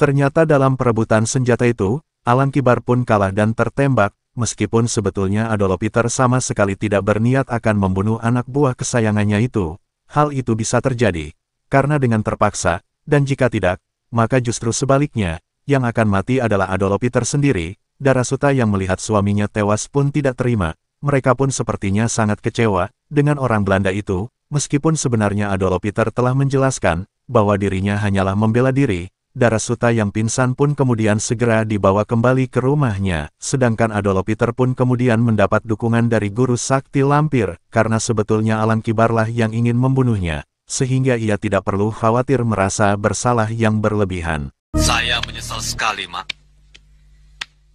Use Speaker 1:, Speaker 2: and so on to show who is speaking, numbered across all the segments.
Speaker 1: Ternyata dalam perebutan senjata itu, Alang Kibar pun kalah dan tertembak, meskipun sebetulnya Adolopiter sama sekali tidak berniat akan membunuh anak buah kesayangannya itu. Hal itu bisa terjadi, karena dengan terpaksa, dan jika tidak, maka justru sebaliknya, yang akan mati adalah Adolopiter sendiri. Darasuta yang melihat suaminya tewas pun tidak terima, mereka pun sepertinya sangat kecewa dengan orang Belanda itu, meskipun sebenarnya Adolopiter telah menjelaskan bahwa dirinya hanyalah membela diri. Darasuta yang pingsan pun kemudian segera dibawa kembali ke rumahnya, sedangkan Adolopiter pun kemudian mendapat dukungan dari guru sakti lampir, karena sebetulnya Alang Kibarlah yang ingin membunuhnya, sehingga ia tidak perlu khawatir merasa bersalah yang berlebihan.
Speaker 2: Saya menyesal sekali, Mak.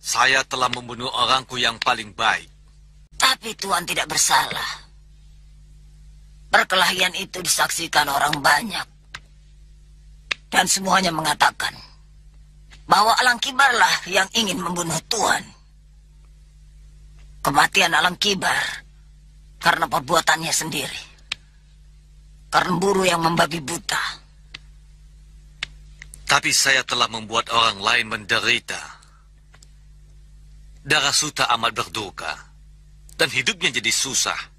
Speaker 2: Saya telah membunuh orangku yang paling baik.
Speaker 3: Tapi Tuan tidak bersalah. Perkelahian itu disaksikan orang banyak. Dan semuanya mengatakan bahwa Alang Kibarlah yang ingin membunuh Tuan. Kematian Alang Kibar karena perbuatannya sendiri. Karena buru yang membabi buta.
Speaker 2: Tapi saya telah membuat orang lain menderita. Darasuta amat berduka. Dan hidupnya jadi susah.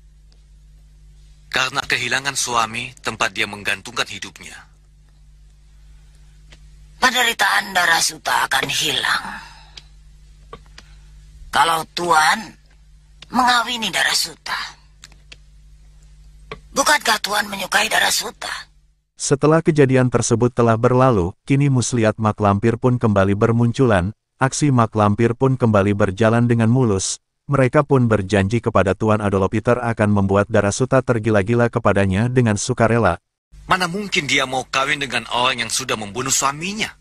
Speaker 2: Karena kehilangan suami tempat dia menggantungkan hidupnya.
Speaker 3: Penderitaan Darasuta akan hilang. Kalau Tuan mengawini Darasuta. Bukankah Tuan menyukai Darasuta?
Speaker 1: Setelah kejadian tersebut telah berlalu, kini muslihat mak lampir pun kembali bermunculan, aksi mak lampir pun kembali berjalan dengan mulus. Mereka pun berjanji kepada Tuan Adolopiter akan membuat Darasuta tergila-gila kepadanya dengan sukarela.
Speaker 2: Mana mungkin dia mau kawin dengan orang yang sudah membunuh suaminya?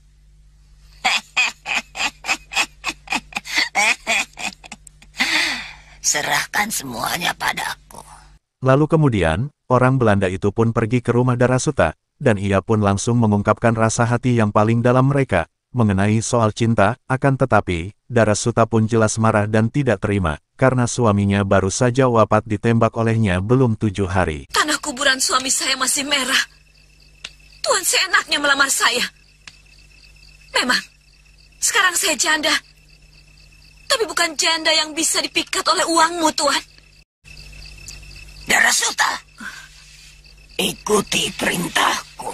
Speaker 3: Serahkan semuanya padaku.
Speaker 1: Lalu kemudian, orang Belanda itu pun pergi ke rumah Darasuta, dan ia pun langsung mengungkapkan rasa hati yang paling dalam mereka, mengenai soal cinta, akan tetapi, Darasuta pun jelas marah dan tidak terima, karena suaminya baru saja wafat ditembak olehnya belum 7 hari.
Speaker 4: Tanah kuburan suami saya masih merah. Tuan seenaknya melamar saya. Memang, sekarang saya janda. Tapi bukan janda yang bisa dipikat oleh uangmu, Tuan.
Speaker 3: Darasuta, ikuti perintahku.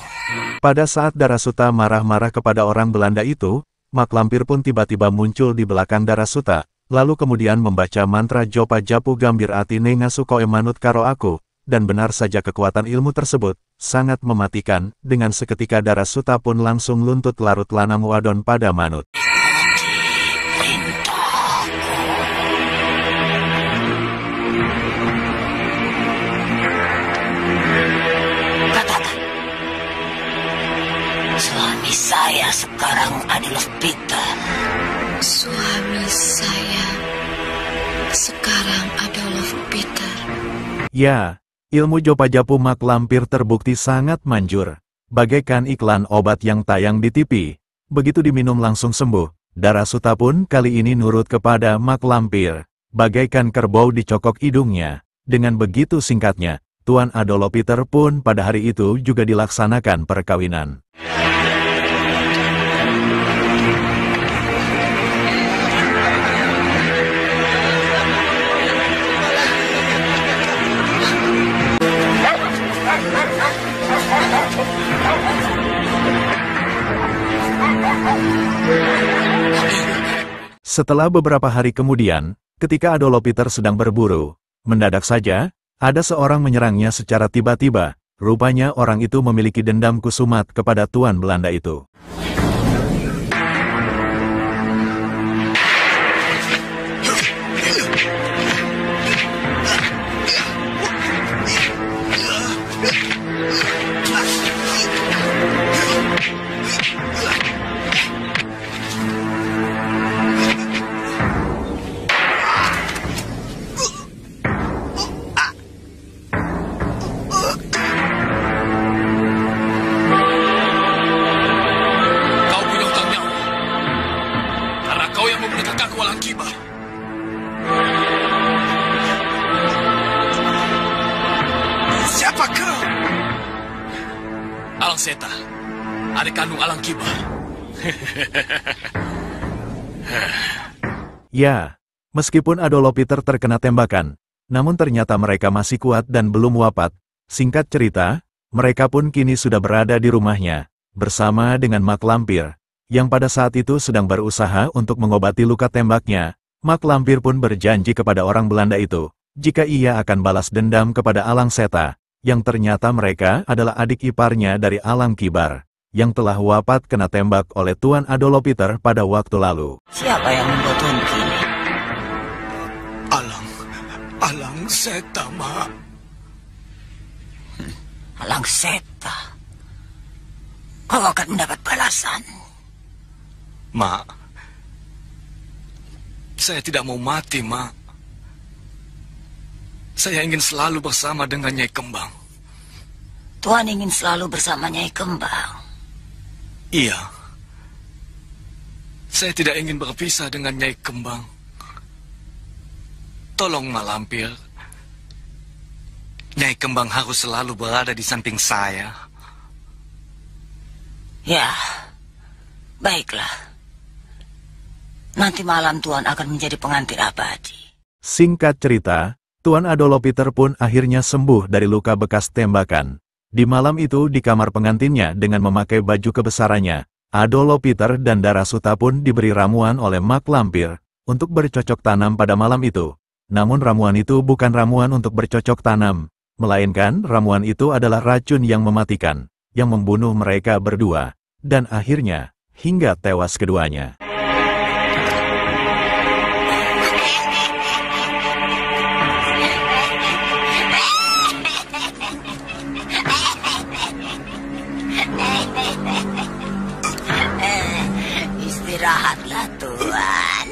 Speaker 1: Pada saat Darasuta marah-marah kepada orang Belanda itu, mak lampir pun tiba-tiba muncul di belakang Darasuta, lalu kemudian membaca mantra Jopa Japu Gambir Ati Nengasuko Emanut Karo Aku, dan benar saja kekuatan ilmu tersebut sangat mematikan. Dengan seketika Darasuta pun langsung luntut larut lanang wadon pada manut.
Speaker 3: Suami saya sekarang adalah Peter.
Speaker 4: Suami saya sekarang adalah Peter.
Speaker 1: Ya, ilmu Jopa Japu mak lampir terbukti sangat manjur. Bagaikan iklan obat yang tayang di TV. Begitu diminum langsung sembuh. Darasuta pun kali ini nurut kepada mak lampir. Bagaikan kerbau dicokok hidungnya. Dengan begitu singkatnya, Tuan Adolopiter pun pada hari itu juga dilaksanakan perkawinan. Setelah beberapa hari kemudian, ketika Adolopiter sedang berburu, mendadak saja, ada seorang menyerangnya secara tiba-tiba. Rupanya orang itu memiliki dendam kusumat kepada Tuan Belanda itu.
Speaker 2: Siapa kau? Alang Seta, adik kandung Alang Kibar.
Speaker 1: Ya, meskipun Adolopiter terkena tembakan, namun ternyata mereka masih kuat dan belum wafat. Singkat cerita, mereka pun kini sudah berada di rumahnya, bersama dengan Mak Lampir, yang pada saat itu sedang berusaha untuk mengobati luka tembaknya. Mak Lampir pun berjanji kepada orang Belanda itu, jika ia akan balas dendam kepada Alang Seta, yang ternyata mereka adalah adik iparnya dari Alang Kibar, yang telah wafat kena tembak oleh Tuan Adolopiter pada waktu lalu.
Speaker 3: Siapa yang membuat Tuan kini?
Speaker 5: Alang Seta, Mak.
Speaker 3: Alang Seta. Kau akan mendapat balasan.
Speaker 5: Mak, saya tidak mau mati, Mak. Saya ingin selalu bersama dengan Nyai Kembang.
Speaker 3: Tuan ingin selalu bersama Nyai Kembang.
Speaker 5: Iya. Saya tidak ingin berpisah dengan Nyai Kembang. Tolong, Mak Lampir. Nyai Kembang harus selalu berada di samping saya.
Speaker 3: Ya, baiklah. Nanti malam Tuan akan menjadi pengantin abadi.
Speaker 1: Singkat cerita, Tuan Adolopiter pun akhirnya sembuh dari luka bekas tembakan. Di malam itu di kamar pengantinnya dengan memakai baju kebesarannya, Adolopiter dan Darasuta pun diberi ramuan oleh Mak Lampir untuk bercocok tanam pada malam itu. Namun ramuan itu bukan ramuan untuk bercocok tanam, melainkan ramuan itu adalah racun yang mematikan, yang membunuh mereka berdua, dan akhirnya hingga tewas keduanya.
Speaker 3: Istirahatlah, Tuan.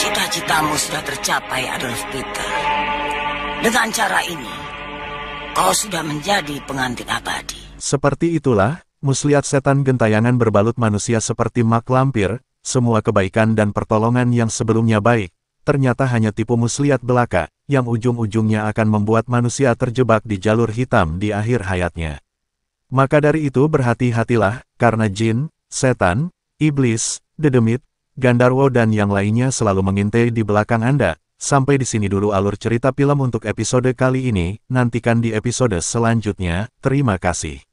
Speaker 3: Cita-citamu sudah tercapai, Adolopiter. Dengan cara ini, kau sudah menjadi pengantin abadi.
Speaker 1: Seperti itulah, muslihat setan gentayangan berbalut manusia seperti Mak Lampir, semua kebaikan dan pertolongan yang sebelumnya baik, ternyata hanya tipu muslihat belaka, yang ujung-ujungnya akan membuat manusia terjebak di jalur hitam di akhir hayatnya. Maka dari itu berhati-hatilah, karena jin, setan, iblis, dedemit, Gandarwo dan yang lainnya selalu mengintai di belakang Anda. Sampai di sini dulu alur cerita film untuk episode kali ini, nantikan di episode selanjutnya, terima kasih.